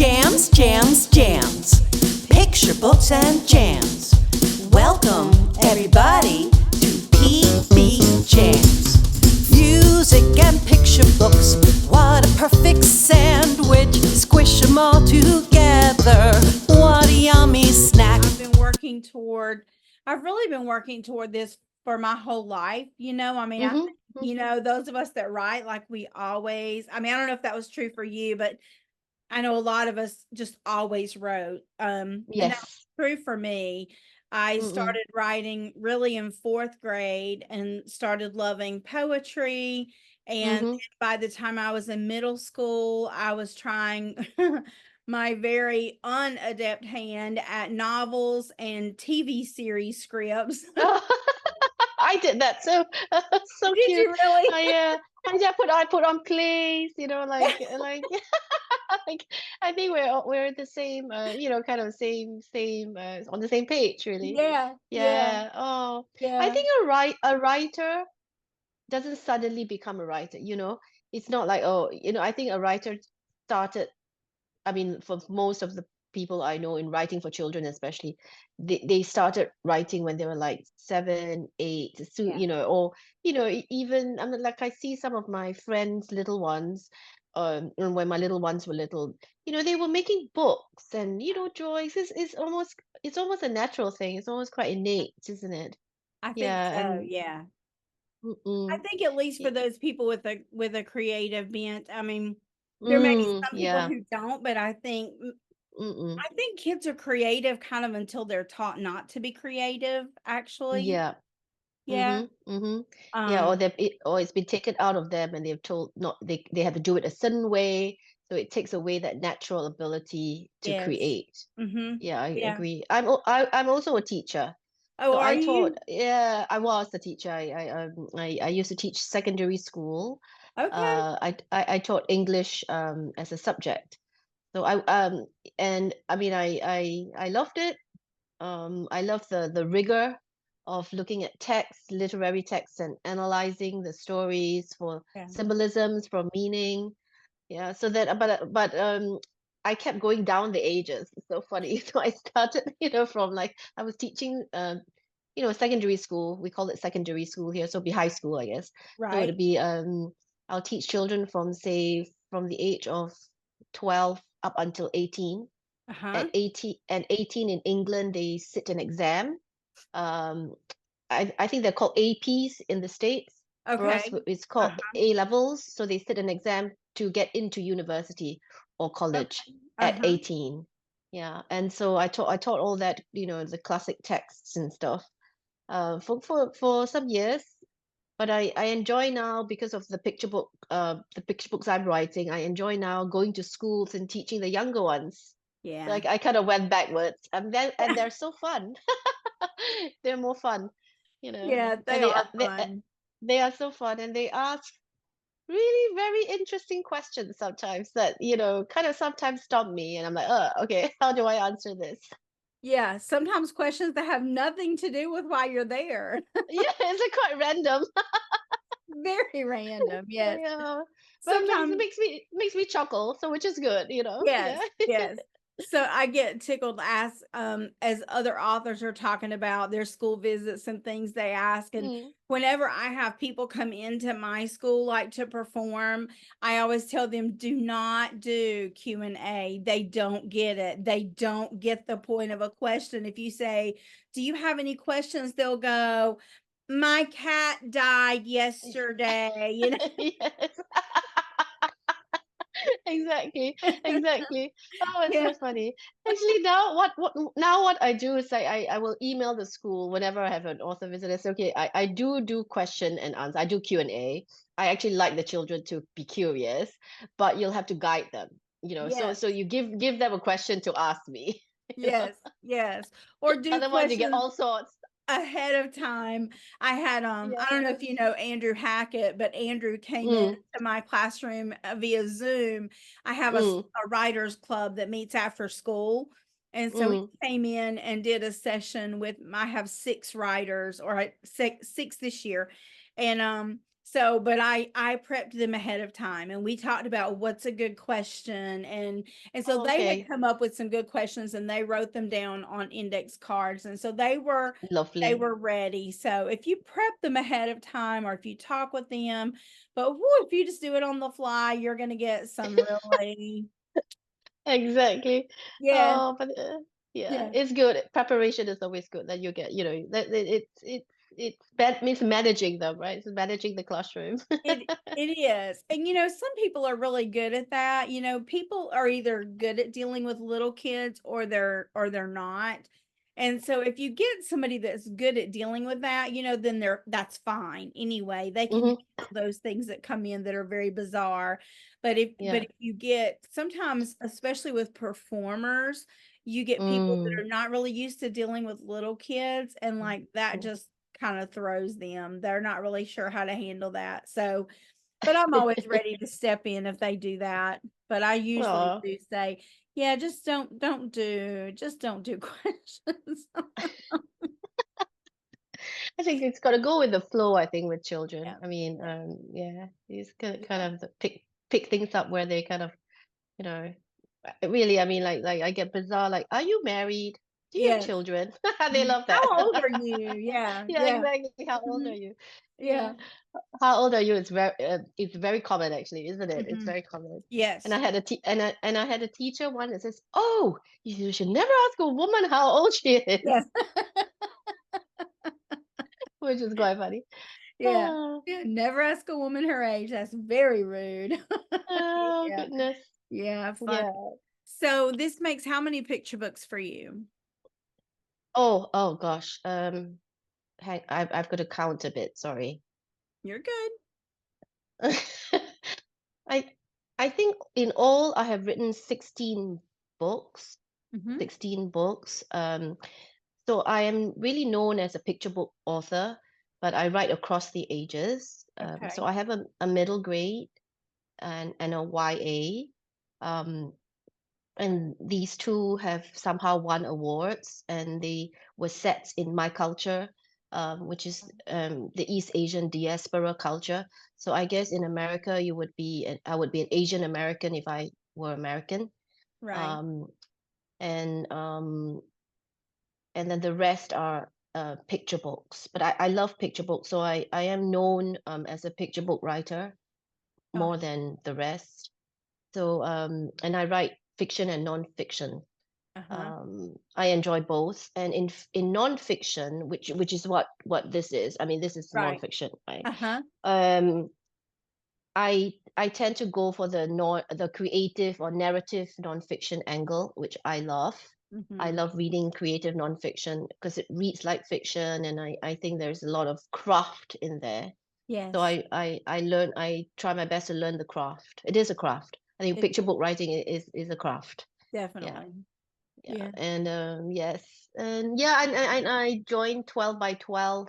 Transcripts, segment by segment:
Jams, jams, jams. Picture books and jams. Welcome, everybody, to PBJamz. Music and picture books. What a perfect sandwich. Squish them all together. What a yummy snack. I've really been working toward this for my whole life. I Mhm. think, those of us that write, like we always, I don't know if that was true for you, but I know a lot of us just always wrote. And that's Yes. true for me. I Mm-mm. started writing really in fourth grade and started loving poetry. And Mhm. by the time I was in middle school, I was trying my very unadept hand at novels and TV series scripts. I did that. So so Did cute. you really? I put on plays, like like I think we're the same, kind of same on the same page, really. Yeah, yeah, Yeah. Oh, I yeah. think a writer doesn't suddenly become a writer. It's not like, oh, I think a writer started. I mean, for most of the people I know in writing for children, especially, they started writing when they were like 7, 8, so, Yeah. or, even, I mean, like I see some of my friends' little ones, and when my little ones were little, they were making books and, drawings. It's almost a natural thing. It's almost quite innate, isn't it? I think Yeah, so, and yeah. I mm-mm, think at least for y- those people with a creative bent, there may be some people yeah, who don't, but mm-mm, I think kids are creative kind of until they're taught not to be creative, actually. yeah. Yeah. Mm-hmm. Mm-hmm. Yeah, Um, or it's been taken out of them and they've told not they have to do it a certain way. So it takes away that natural ability to yes. create. Mm-hmm. Yeah, I Yeah. agree. I'm also a teacher. Oh, So are I taught, you? yeah, I was a teacher. I used to teach secondary school. Okay. I taught English as a subject. So and I mean I loved it. I love the rigor of looking at text, literary texts, and analyzing the stories for Yeah. symbolisms, for meaning. Yeah, so that, but I kept going down the ages. It's so funny. So I started, from like I was teaching, secondary school. We call it secondary school here, so it'd be high school, I guess. So Right. it'd be I'll teach children from, say, from the age of 12 up until 18. Uh-huh. At 18 in England, they sit an exam. Um, I think they're called APs in the States. For us, Okay. it's called Uh-huh. A levels. So they sit an exam to get into university or college Okay. at Uh-huh. 18. Yeah, and so I taught all that, the classic texts and stuff, for some years. But I enjoy now, because of the picture books I'm writing. I enjoy now going to schools and teaching the younger ones. Yeah. Like I kind of went backwards, and they're so fun. They're more fun, Yeah, they and are fun. they are so fun, and they ask really very interesting questions sometimes that, kind of sometimes stump me, and I'm like, oh, okay, how do I answer this? Yeah, sometimes questions that have nothing to do with why you're there. Yeah, it's quite random. Very random, yes. Yeah, but it makes it Sometimes makes me makes me chuckle, so which is good, yeah. yes, yes. So I get tickled as other authors are talking about their school visits and things they ask. And Mm. whenever I have people come into my school like to perform, I always tell them do not do Q&A. They don't get it. They don't get the point of a question. If you say, "Do you have any questions?" They'll go, "My cat died yesterday." Yes. Exactly, exactly. Oh, it's Yeah. so funny. Actually, now what I do is I will email the school whenever I have an author visit. I say, okay, I do question and answer. I do Q&A. I actually like the children to be curious, but you'll have to guide them. So Yes. you give them a question to ask me. Yes, yes. Or do Otherwise, you get questions all sorts. ahead of time. I don't know if Yes. you know Andrew Hackett, but Andrew came in Mm, to my classroom via Zoom. I have mm, a writers club that meets after school. And so he mm, came in and did a session with I have six writers, or six this year. And So, but I prepped them ahead of time, and we talked about what's a good question, and so Oh, they had okay. come up with some good questions, and they wrote them down on index cards, and so they Lovely. were ready. So if you prep them ahead of time, or if you talk with them, but whoo, if you just do it on the fly, you're going to get some really, Exactly. yeah, Oh, but yeah, yeah. it's good. Preparation is always good that you get, that it's bad means managing them, right? It's managing the classroom. It is. And some people are really good at that. People are either good at dealing with little kids, or they're not. And so if you get somebody that's good at dealing with that, then that's fine. Anyway, they can Hmm. handle those things that come in that are very bizarre. But Yeah. if you get, sometimes, especially with performers, you get people that Mm. are not really used to dealing with little kids, and like that Mm. just kind of throws them. They're not really sure how to handle that. So, but I'm always ready to step in if they do that. But I usually Oh, do say, yeah, just don't do questions. I think it's got to go with the flow, I think, with children. Yeah, I mean, yeah, yeah, it's kind yeah. of pick things up where they kind of, you know, really, I mean, like I get bizarre, like, are you married? Do you have Yes. children? They Mhm. love that. How old are you? Yeah, Yeah, yeah. exactly. How old Mhm. are you? Yeah. Yeah. How old are you? It's very common actually, isn't it? It's Mhm. very common. And Yes. I had a and I had a teacher one that says, "Oh, you should never ask a woman how old she is," Yes. which is quite funny. Yeah. Ah, Yeah. Never ask a woman her age. That's very rude. oh Yeah. goodness. Yeah. Funny. Yeah. So this makes how many picture books for you? Oh gosh. I've got to count a bit. Sorry. You're good. I I think in all I have written 16 books. Hmm. 16 books. So I am really known as a picture book author, but I write across the ages. So Okay. I have a middle grade and a YA. Um, and these two have somehow won awards, and they were set in my culture, which is the East Asian diaspora culture. So I guess in America, I would be an Asian American if I were American. Right. Um, and and then the rest are picture books. But I love picture books, so I am known as a picture book writer Oh, more than the rest. So and I write fiction and non-fiction. uh-huh. I enjoy both, and in non-fiction, which is what this is. I mean, this is Right. non-fiction, right? Uh-huh. Um, I tend to go for the creative or narrative nonfiction angle, which I love. I Hmm. love reading creative nonfiction because it reads like fiction, and I think there's a lot of craft in there. So Yes. I try my best to learn the craft. It is a craft. I think It picture book writing is a craft. Yeah, definitely. yeah, Yeah. and yes, and yeah, and I joined 12 by 12.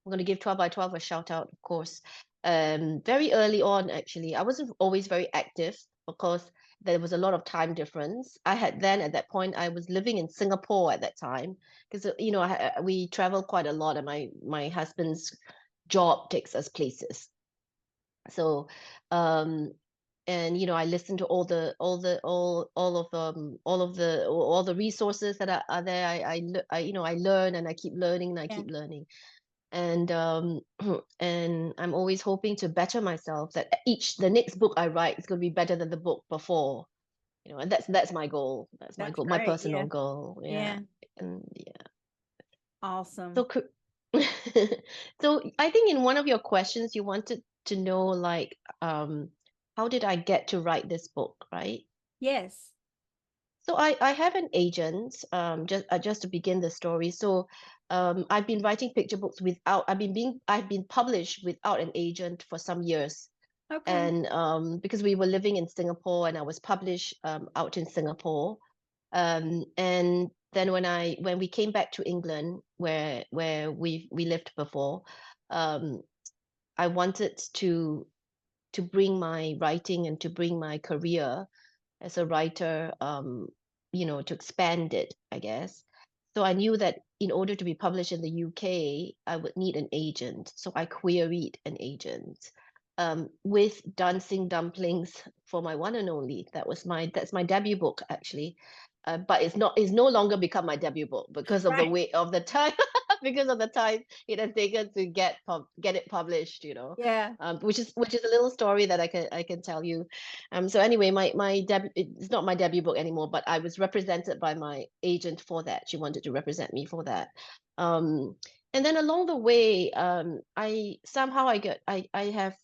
I'm going to give 12 by 12 a shout out, of course. Very early on, actually, I wasn't always very active because there was a lot of time difference. I had then at that point I was living in Singapore at that time because we travel quite a lot, and my husband's job takes us places. So um and I listen to all the resources that are there. I learn, and I keep learning, and I Yeah. keep learning. And and I'm always hoping to better myself, that the next book I write is going to be better than the book before. And that's my goal. That's my That's goal, my great. personal Yeah. goal. Yeah. Yeah. And yeah. So Awesome. so I think in one of your questions you wanted to know, like, how did I get to write this book, right? Yes. So I have an agent, just to begin the story. So I've been writing picture books I've been published without an agent for some years. Okay. And because we were living in Singapore, and I was published out in Singapore. And then when we came back to England, where we lived before, um, I wanted to bring my writing and to bring my career as a writer, to expand it, I guess. So I knew that in order to be published in the UK, I would need an agent. So I queried an agent with Dancing Dumplings for My One and Only. That's my debut book actually. But it's no longer become my debut book because of the Right. weight of the time because of the time it has taken to get it published, you know. Yeah. Which is a little story that I can tell you. So anyway, my debut, it's not my debut book anymore, but I was represented by my agent for that. She wanted to represent me for that. And then along the way, I somehow I have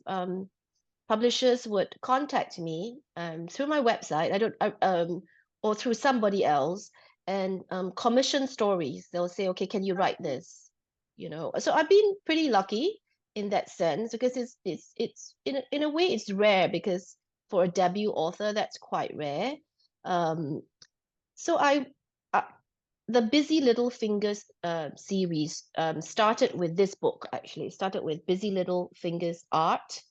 publishers would contact me through my website. Or through somebody else and commission stories. They'll say, okay, can you write this? You know, so I've been pretty lucky in that sense because it's in a way it's rare because for a debut author that's quite rare. So uh, the Busy Little Fingers series started with this book actually. It started with Busy Little Fingers Art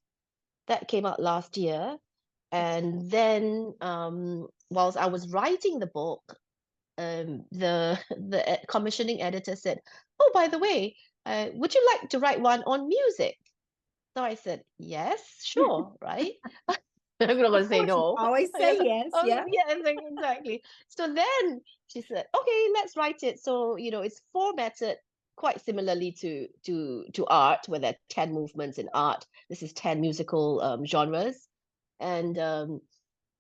that came out last year. And then whilst I was writing the book, the commissioning editor said, "Oh, by the way, would you like to write one on music?" So I said, "Yes, sure, right." I'm not going to Of say course, you no. always Yeah, say yes. Yeah. yes, exactly. So then she said, "Okay, let's write it." So you know, it's formatted quite similarly to art, where there are 10 movements in art. This is 10 musical genres, and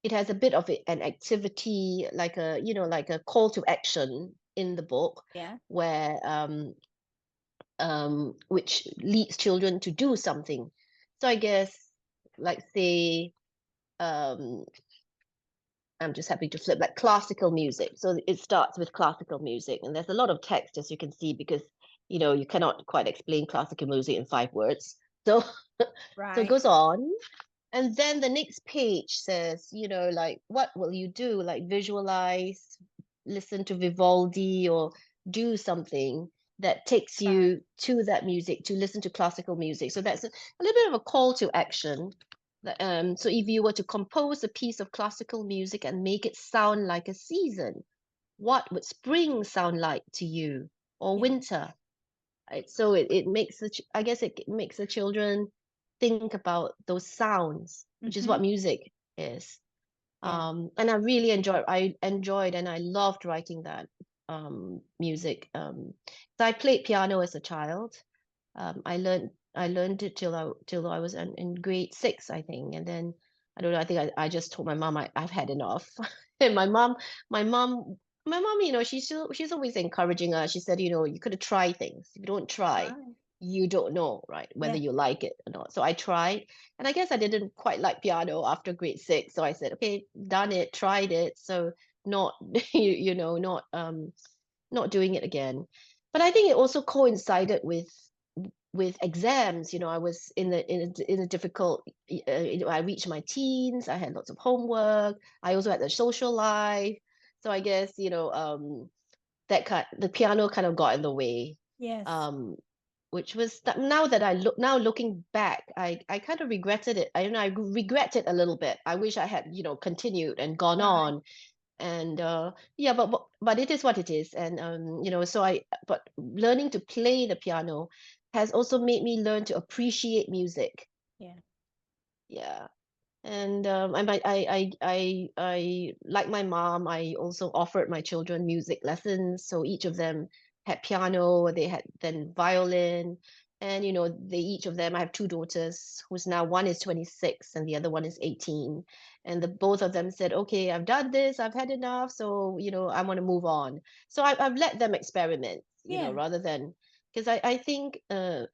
it has a bit of an activity, like a call to action in the book, Yeah. where which leads children to do something. So I guess, like say, um, I'm just happy to flip like classical music. So it starts with classical music, and there's a lot of text as you can see because you cannot quite explain classical music in 5 words. So so it Right. goes on. And then the next page says, like, what will you do? Like, visualize, listen to Vivaldi, or do something that takes Right. you to that music, to listen to classical music. So that's a little bit of a call to action. So if you were to compose a piece of classical music and make it sound like a season, what would spring sound like to you, or Yeah. winter? Right? So it makes I guess it makes the children think about those sounds, which is Mm-hmm. what music is. Yeah. And I enjoyed and I loved writing that music. So I played piano as a child. I learned it till I was in grade 6, I think, and then I don't know. I think I just told my mom I've had enough, and my mom my mom, she's always encouraging us. She said, you could have tried things. If you don't try, Right. you don't know, right, whether Yeah. you like it or not. So I tried, and I guess I didn't quite like piano after grade 6. So I said, okay, done it, tried it. So not, not doing it again. But I think it also coincided with exams. I was in a difficult, I reached my teens. I had lots of homework. I also had a social life. So I guess, the piano kind of got in the way. Yes. um which was that now looking back, I kind of regretted it. I regret it a little bit. I wish I had, continued and gone Right. on. And yeah, but it is what it is. And but learning to play the piano has also made me learn to appreciate music. Yeah. Yeah. And I like my mom, I also offered my children music lessons. So each of them had piano, they had then violin, and they each of them. I have two daughters who's now, one is 26 and the other one is 18, and the both of them said, okay, I've done this, I've had enough, so I want to move on. So I've let them experiment, Yeah. rather than, because I think a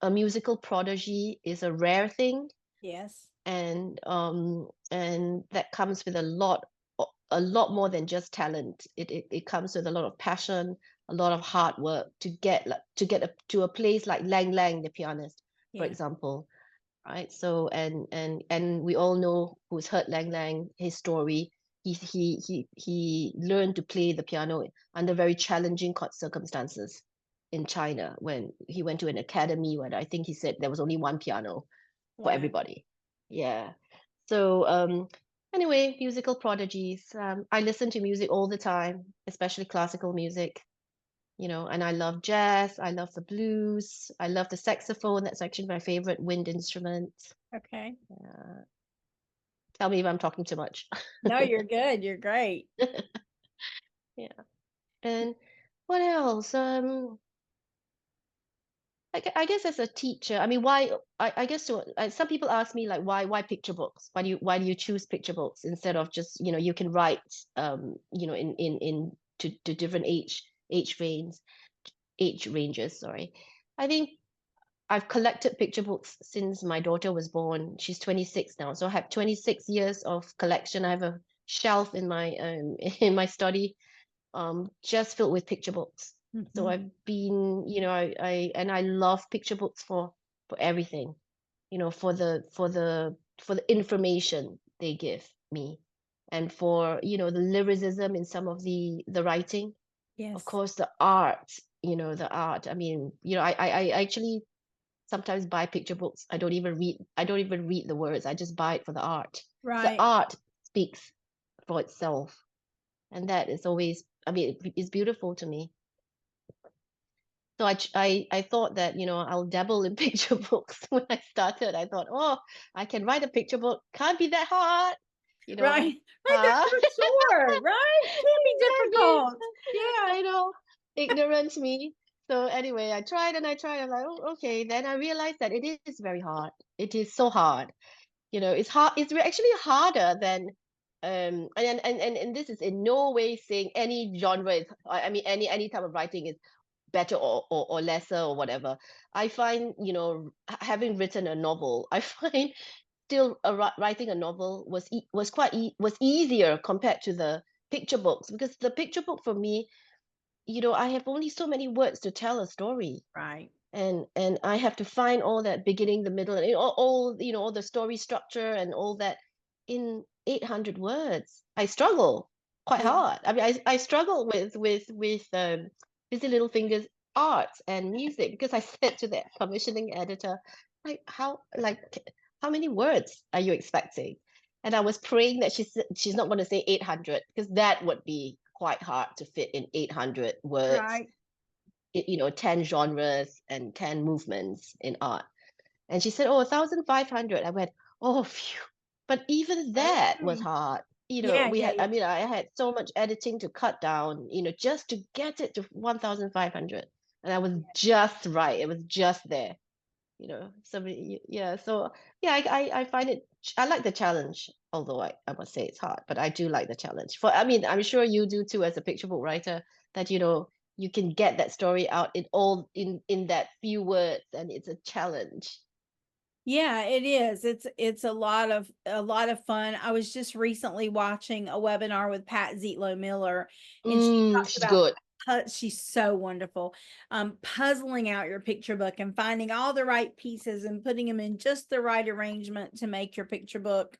musical prodigy is a rare thing, Yes. and that comes with a lot more than just talent. It comes with a lot of passion, a lot of hard work to get to a place like Lang Lang, the pianist, for Yeah. example, right? So and we all know, who's heard Lang Lang, his story. He learned to play the piano under very challenging circumstances in China, when he went to an academy where I think he said there was only one piano for Wow. everybody. Yeah. So anyway, musical prodigies. I listen to music all the time, especially classical music. you know, and I love jazz, I love the blues, I love the saxophone. That's actually my favorite wind instrument. Okay. Tell me if I'm talking too much. No, you're good. You're great. Yeah. And what else? I guess as a teacher, I mean, why? I guess some people ask me like, why picture books? Why do you choose picture books instead of just, you know, you can write, you know, in to different age ranges. Sorry, I think I've collected picture books since my daughter was born. She's 26 now, so I have 26 years of collection. I have a shelf in my in my study, just filled with picture books. So Mhm. I've been, you know, I love picture books for everything, you know, for the information they give me, and for, you know, the lyricism in some of the writing. Of Yes. course, the art, you know, the art. I mean, you know, I actually sometimes buy picture books. I don't even read the words. I just buy it for the art. The Right. art speaks for itself. And that is always, I mean, it's beautiful to me. So I thought that, you know, I'll dabble in picture books when I started. I thought, oh, I can write a picture book. Can't be that hard, you know. Right. Right. That's so short, right? Can't be Exactly. difficult. Yeah. I know, ignorant me. So anyway, I tried and I tried. I'm like, oh, okay. Then I realized that it is very hard. It is so hard. You know, it's hard. It's actually harder than, and this is in no way saying any genre is. I mean, any type of writing is better or lesser or whatever. I find, you know, having written a novel, I find still writing a novel was easier compared to the picture books, because the picture book for me, you know, I have only so many words to tell a story, Right. and I have to find all that beginning, the middle, and all you know, all the story structure and all that in 800 words. I struggle quite Yeah. hard. I mean, I struggle with Busy Little Fingers art and music, because I said to the commissioning editor, how many words are you expecting? And I was praying that she's not going to say 800, because that would be quite hard to fit in 800 words, Right. you know, 10 genres and 10 movements in art. And she said, oh, 1,500. I went, oh, phew. But even that was Okay. hard. You know, Yeah. Yeah. Yeah. I had so much editing to cut down, you know, just to get it to 1,500. And I was just right. It was just there, you know. So, yeah. So, yeah, I find it, I like the challenge, although I must say it's hard, but I do like the challenge. I mean, I'm sure you do too, as a picture book writer, that, you know, you can get that story out in that few words, and it's a challenge. Yeah, it is. It's a lot of fun. I was just recently watching a webinar with Pat Zietlow Miller, and she talked She's about good. she's so wonderful. Puzzling out your picture book and finding all the right pieces and putting them in just the right arrangement to make your picture book,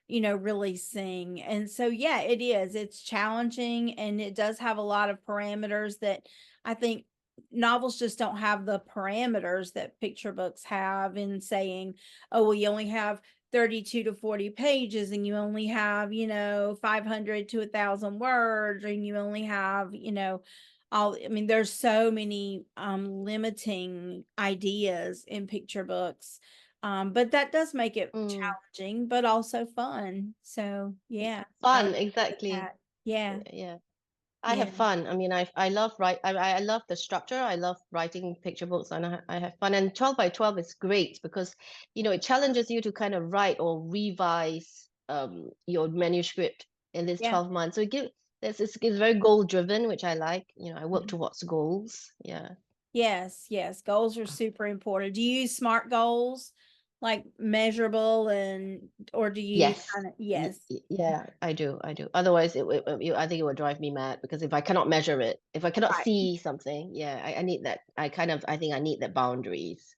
really sing. And so yeah, it is. It's challenging, and it does have a lot of parameters that I think novels just don't have the parameters that picture books have, in saying, oh, well, you only have 32 to 40 pages, and you only have 500 to 1,000 words, and you only have there's so many limiting ideas in picture books, but that does make it Mm. challenging but also fun. So yeah, I Fun, would say exactly. that. Yeah. Yeah. I Yeah. have fun. I mean, I love I love the structure. I love writing picture books, and I have fun. And 12 by 12 is great because, you know, it challenges you to kind of write or revise your manuscript in this Yeah. 12 months. So it's very goal driven, which I like. You know, I work Mhm. towards goals. Yeah. Yes, yes. Goals are super important. Do you use SMART goals, like measurable, or do you Yes. kind of, yes. Yeah, I do. I do. Otherwise, I think it would drive me mad, because if I cannot measure it, if I cannot Right. see something, yeah, I need that. I think I need the boundaries.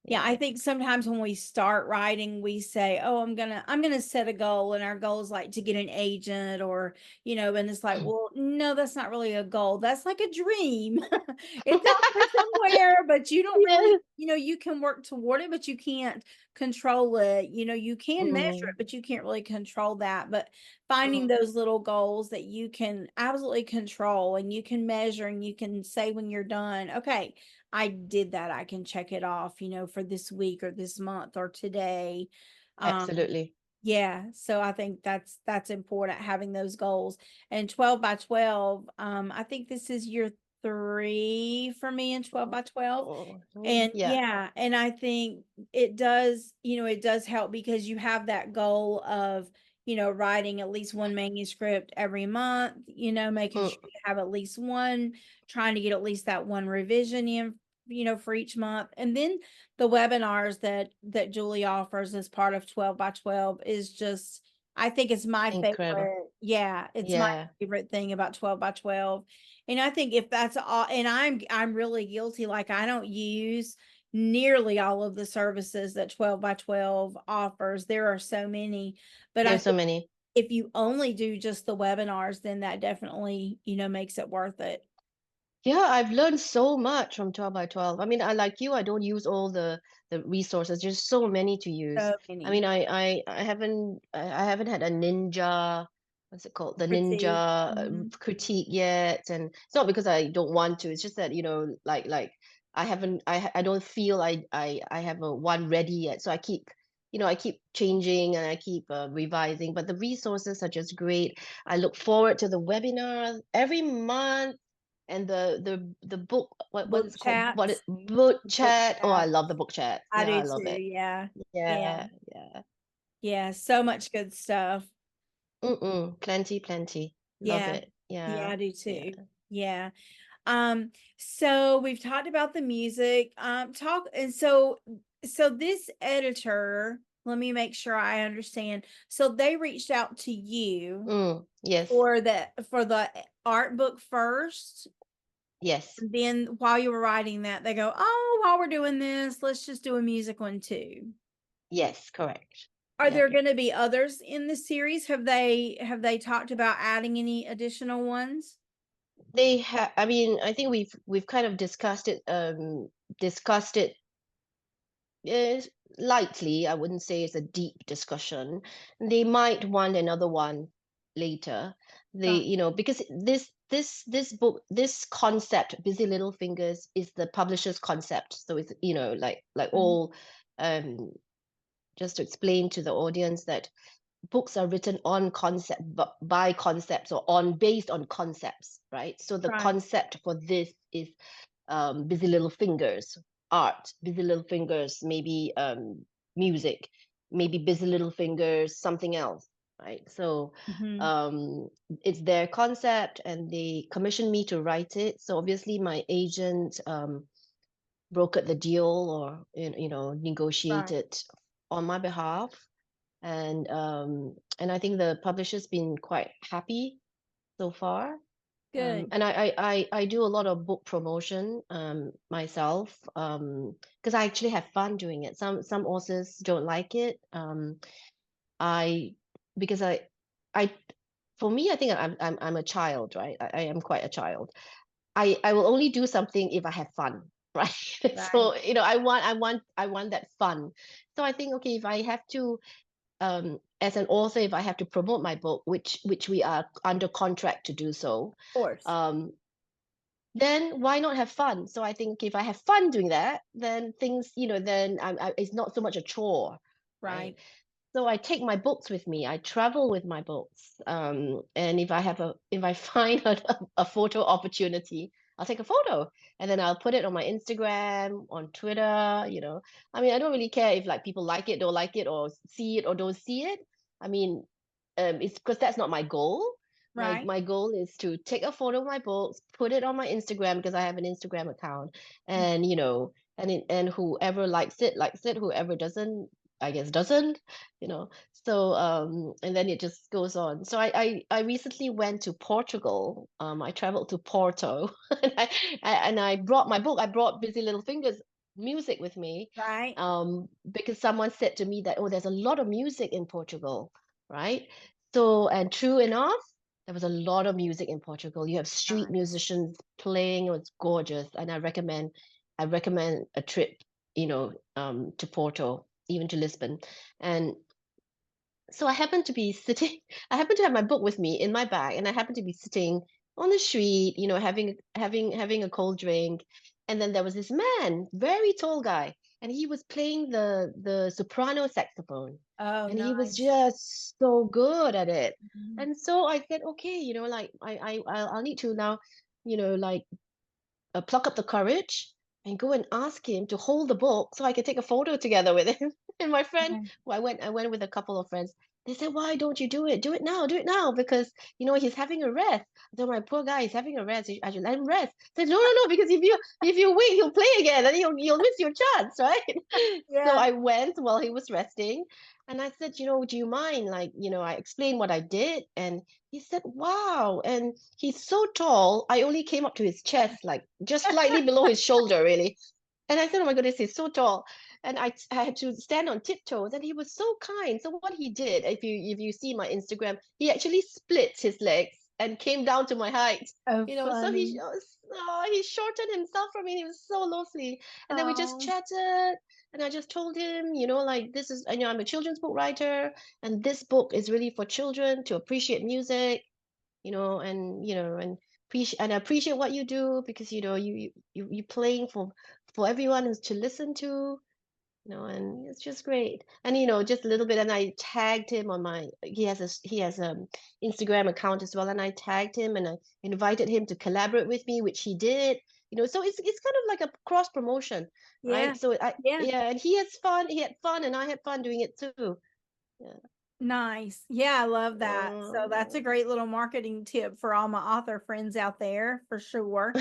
Yeah, I think sometimes when we start writing, we say, "Oh, I'm gonna set a goal," and our goal is like to get an agent, or and it's like, well, no, that's not really a goal. That's like a dream. It's out there somewhere, but you don't really, Yes. you can work toward it, but you can't control it. You can measure it, Mm, but you can't really control that. But finding mm, those little goals that you can absolutely control and you can measure and you can say when you're done, okay, I did that. I can check it off, for this week or this month or today. Um, absolutely. yeah, so I think that's important, having those goals. And 12 by 12, I think this is year 3 for me in 12 by 12. Oh, And yeah. yeah, and I think it does help because you have that goal of, writing at least one manuscript every month, making Mm, sure you have at least one, trying to get at least that one revision in, for each month. And then the webinars that Julie offers as part of 12 by 12 is just, I think it's my incredible. favorite. Yeah, it's my Yeah. favorite thing about 12 by 12. And I think if that's all, and I'm really guilty, like I don't use nearly all of the services that 12 by 12 offers. There are so many, but I There's so think many. if you only do just the webinars, then that definitely, makes it worth it. Yeah, I've learned so much from 12 by 12. I mean, I like you, I don't use all the resources. There's so many to use. So I many mean, I haven't had a ninja, what's it called? The ninja critique. Mhm. critique yet. And it's not because I don't want to. It's just that, like I don't feel I have a one ready yet. So I keep changing and I keep revising, but the resources are just great. I look forward to the webinar every month, and the book, what Book is it called, chats. book Book chat. Oh, I chat. love the book chat. I Yeah, do I too. love it. Yeah. Yeah. Yeah, yeah. Yeah. So much good stuff. Plenty, love Yeah. it. Yeah, Yeah, I do yeah. too. Yeah. So we've talked about the music. So this editor, let me make sure I understand. So they reached out to you Yes, for the art book first. yes, And then while you were writing that, they go, "Oh, while we're doing this, let's just do a music one too." yes, correct. Are Yeah, there going to be others in the series? Have they talked about adding any additional ones? they have. I mean, I think we've kind of discussed it is lightly. I wouldn't say it's a deep discussion. They might want another one later. Got Because this book, this concept, Busy Little Fingers, is the publisher's concept. So it's, like Mhm. all, um, just to explain to the audience that books are written on concept, but by concepts, or on based on concepts, right? So the Right. concept for this is Busy Little Fingers, art, Busy Little Fingers, maybe music, maybe Busy Little Fingers, something else, right? So Mhm. um, it's their concept, and they commissioned me to write it. So obviously, my agent brokered the deal, or Right. negotiated on my behalf, and I think the publisher's been quite happy so far. Good. And I do a lot of book promotion myself, because I actually have fun doing it. Some authors don't like it. I because I For me, I think I'm a child, right? I am quite a child. I will only do something if I have fun, right? Right. So I want that fun. So I think, okay, if I have to, as an author, if I have to promote my book, which we are under contract to do so, Of course. um, then why not have fun? So I think if I have fun doing that, then things, then it's not so much a chore, right? Right. So I take my books with me. I travel with my books. And if I find a photo opportunity, I'll take a photo, and then I'll put it on my Instagram, on Twitter. I mean, I don't really care if like people like it, don't like it, or see it or don't see it. I mean, it's because that's not my goal. My Right. my goal is to take a photo of my books, put it on my Instagram, because I have an Instagram account, and and whoever likes it, whoever doesn't, I guess doesn't, so and then it just goes on. So I recently went to Portugal. I traveled to Porto, and I brought my book. I brought Busy Little Fingers music with me, Right. because someone said to me that, oh, there's a lot of music in Portugal, right? So, and true enough, there was a lot of music in Portugal. You have street Nice. musicians playing. It's gorgeous, and I recommend a trip, to Porto, even to Lisbon. And so I happened to be sitting, I happened to have my book with me in my bag, and I happened to be sitting on the street, having a cold drink. And then there was this man, very tall guy, and he was playing the soprano saxophone. Oh, And he was nice. just so good at it. Mhm. And so I said, okay, like I'll need to now, like pluck up the courage and go and ask him to hold the book so I could take a photo together with him. And my friend, Okay. well, I went with a couple of friends. They said, "Why don't you do it? Do it now, because he's having a rest." I told my poor guy, he's having a rest. I should let him rest. I said, "No, no, no, because if you wait, he'll play again, and you'll miss your chance, right?" So Yeah. I went while he was resting, and I said, "Do you mind?" Like, I explained what I did, and he said, "Wow." And he's so tall, I only came up to his chest, like just slightly below his shoulder, really. And I said, "Oh my goodness, he's so tall." And I had to stand on tiptoes, and he was so kind. So what he did, if you see my Instagram, he actually split his legs and came down to my height. Oh, So funny. he shortened himself from me. He was so lovely. And then we just Oh, chatted, and I just told him, like, this is, I'm a children's book writer, and this book is really for children to appreciate music, and appreciate, and I appreciate what you do, because you playing for everyone who's to listen to, and it's just great. And just a little bit, and I tagged him on my he has a Instagram account as well, and I tagged him, and I invited him to collaborate with me, which he did. So it's kind of like a cross promotion, yeah. right? So I Yeah. yeah, and he had fun, and I had fun doing it too. Yeah. Nice. Yeah, I love that. So that's a Um, great little marketing tip for all my author friends out there, for sure.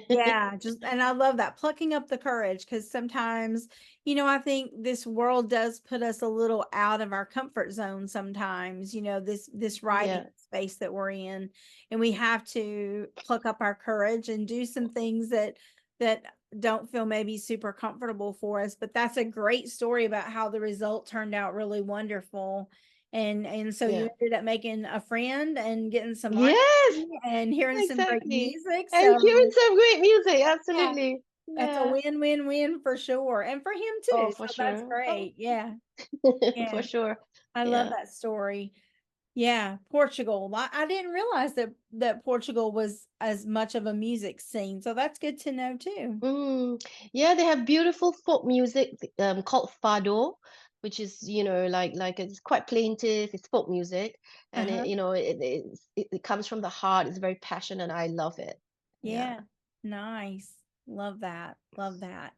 Yeah, just and I love that, plucking up the courage, because sometimes, I think this world does put us a little out of our comfort zone sometimes, this writing yeah. space that we're in, and we have to pluck up our courage and do some things that don't feel maybe super comfortable for us. But that's a great story about how the result turned out really wonderful. And so you Yeah. ended up making a friend and getting some Yes, marketing and hearing some great exactly. music. And hearing So some great music, yeah, absolutely. that's a Yeah. win-win-win for sure. And for him Oh, too. for So that's sure. Oh, great. Yeah. for Yeah. sure. I love Yeah. that story. Yeah. Portugal. I didn't realize that Portugal was as much of a music scene. So that's good to know too. Mm. Yeah, they have beautiful folk music, called fado, which is, like it's quite plaintive. It's folk music, and Uh-huh. it comes from the heart. It's very passionate. I love it. Yeah. Yeah. Nice. Love that. Love that.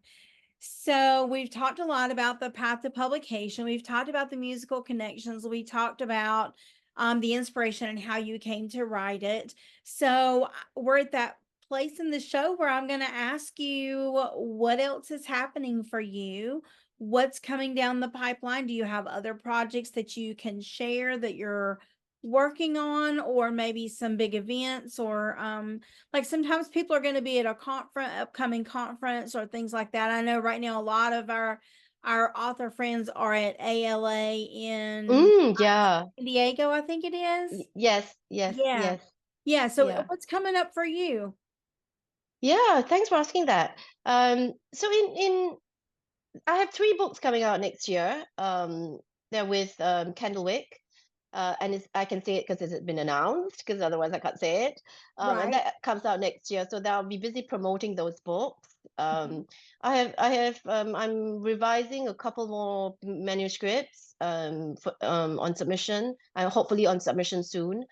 So we've talked a lot about the path to publication. We've talked about the musical connections. We talked about the inspiration and how you came to write it. So we're at that place in the show where I'm going to ask you what else is happening for you? What's coming down the pipeline? Do you have other projects that you can share that you're working on, or maybe some big events, or like sometimes people are going to be at a upcoming conference or things like that. I know right now a lot of our author friends are at ALA in Yeah. San Diego, I think it is. Yes, yes, Yeah. yes. Yeah. So Yeah. what's coming up for you? Yeah, thanks for asking that. So in I have three books coming out next year. They're with Candlewick, and I can say it because it's been announced, because otherwise I can't say it. And Right. that comes out next year, so I'll be busy promoting those books. Mhm. I'm revising a couple more manuscripts on submission. Hopefully on submission soon.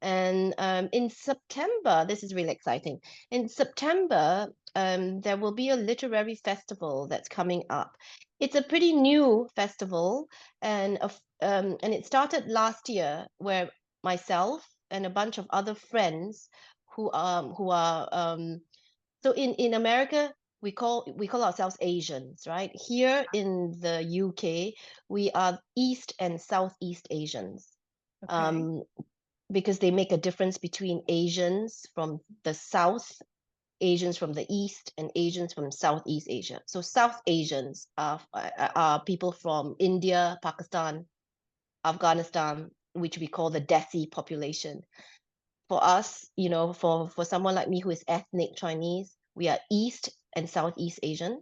And in September, this is really exciting. In September, there will be a literary festival that's coming up. It's a pretty new festival, and it started last year, where myself and a bunch of other friends who are so in America, we call ourselves Asians, right? Here in the UK, we are East and Southeast Asians. Okay. Um, because they make a difference between Asians from the South Asians from the East and Asians from Southeast Asia. So South Asians are people from India, Pakistan, Afghanistan, which we call the Desi population. For us, for someone like me who is ethnic Chinese, we are East and Southeast Asian.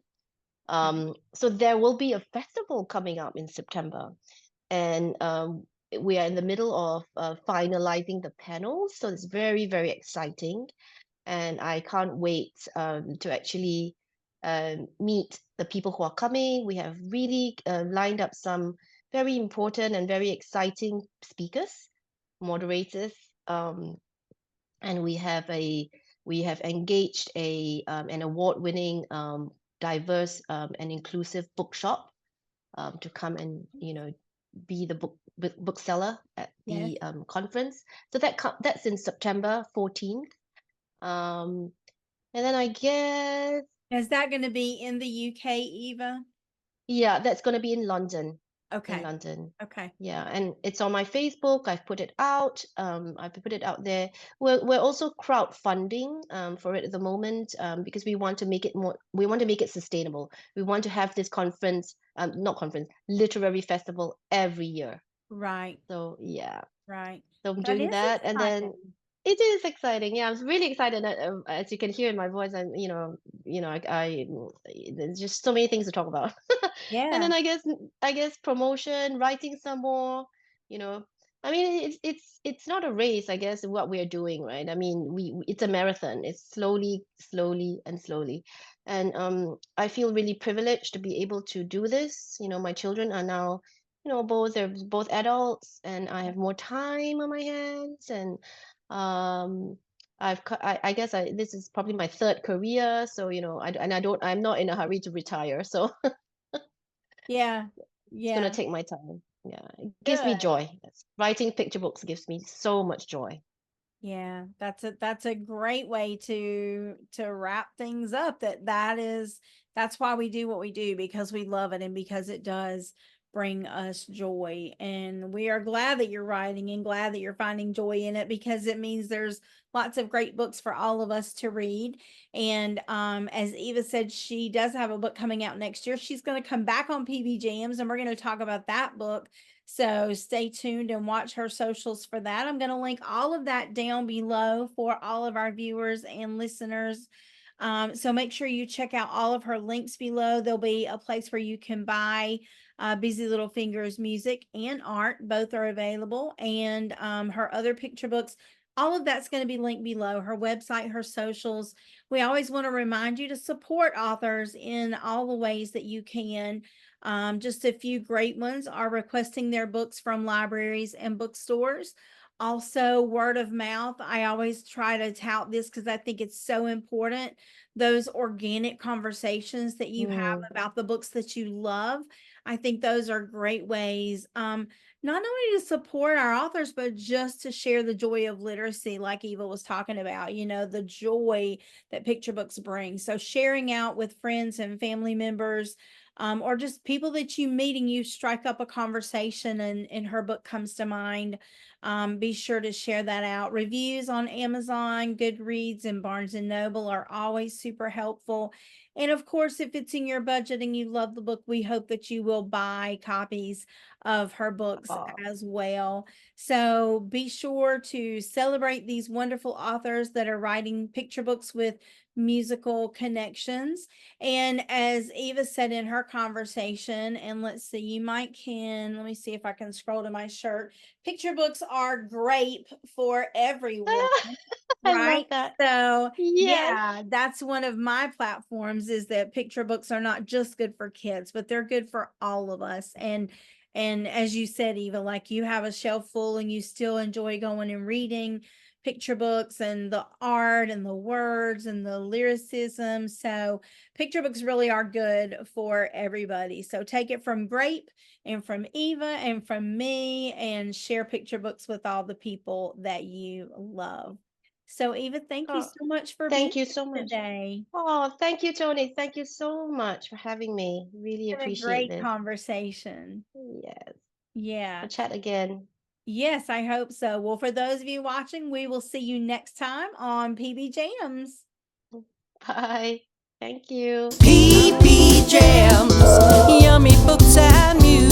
So there will be a festival coming up in September, and we are in the middle of finalizing the panels. So it's very, very exciting, and I can't wait to actually meet the people who are coming. We have really lined up some very important and very exciting speakers, moderators, and we have engaged an award-winning diverse and inclusive bookshop to come and be the bookseller at Yes. the conference. So that's in September 14th. And then I guess, Is that going to be in the UK, Eva? yeah, that's going to be in London. Okay. Okay. Yeah, and it's on my Facebook. I've put it out. I've put it out there. We're also crowdfunding for it at the moment because we want to make it more. We want to make it sustainable. We want to have this literary festival every year. Right. So yeah. Right. So I'm That doing is that, and then exciting. it is exciting. Yeah, I'm really excited. As you can hear in my voice, I'm, there's just so many things to talk about. And Yeah. then I guess promotion, writing some more. You know, I mean, it's not a race. I guess what we're doing, right? I mean, it's a marathon. It's slowly, slowly, and slowly. And I feel really privileged to be able to do this. My children are now they're both adults, and I have more time on my hands, and um I guess this is probably my third career, so I'm not in a hurry to retire, so Yeah. it's gonna Yeah. take my time. Yeah, it gives me Good. joy. Writing picture books gives me so much joy. Yeah, that's a great way to wrap things up. That's why we do what we do, because we love it and because it does bring us joy. And we are glad that you're writing and glad that you're finding joy in it, because it means there's lots of great books for all of us to read. And as Eva said, she does have a book coming out next year. She's going to come back on PBJamz and we're going to talk about that book. So stay tuned and watch her socials for that. I'm going to link all of that down below for all of our viewers and listeners. So make sure you check out all of her links below. There'll be a place where you can buy Busy Little Fingers music and art. Both are available. And her other picture books. All of that's going to be linked below, her website, her socials. We always want to remind you to support authors in all the ways that you can. Just a few great ones are requesting their books from libraries and bookstores. Also, word of mouth. I always try to tout this because I think it's so important. Those organic conversations that you have Mm, about the books that you love. I think those are great ways, not only to support our authors, but just to share the joy of literacy, like Eva was talking about, the joy that picture books bring. So sharing out with friends and family members, or just people that you meet and you strike up a conversation and her book comes to mind. Be sure to share that out. Reviews on Amazon, Goodreads, and Barnes and Noble are always super helpful. And of course, if it's in your budget and you love the book, we hope that you will buy copies of her books oh, as well. So be sure to celebrate these wonderful authors that are writing picture books with musical connections. And as Eva said in her conversation, and let's see, let me see if I can scroll to my shirt. Picture books are great for everyone. I love Right. that. So, Yes. yeah, that's one of my platforms, is that picture books are not just good for kids, but they're good for all of us. And as you said, Eva, like you have a shelf full and you still enjoy going and reading picture books and the art and the words and the lyricism. So, picture books really are good for everybody. So, take it from Grape and from Eva and from me, and share picture books with all the people that you love. So, Eva, thank you Oh, so much for being thank you so here much. today. Oh, thank you, Tony. Thank you so much for having me. Really Had a appreciate great this. conversation. Yes. Yeah. We'll chat again. Yes, I hope so. Well, for those of you watching, we will see you next time on PB Jams. Bye. Thank you. PBJamz, yummy books and music.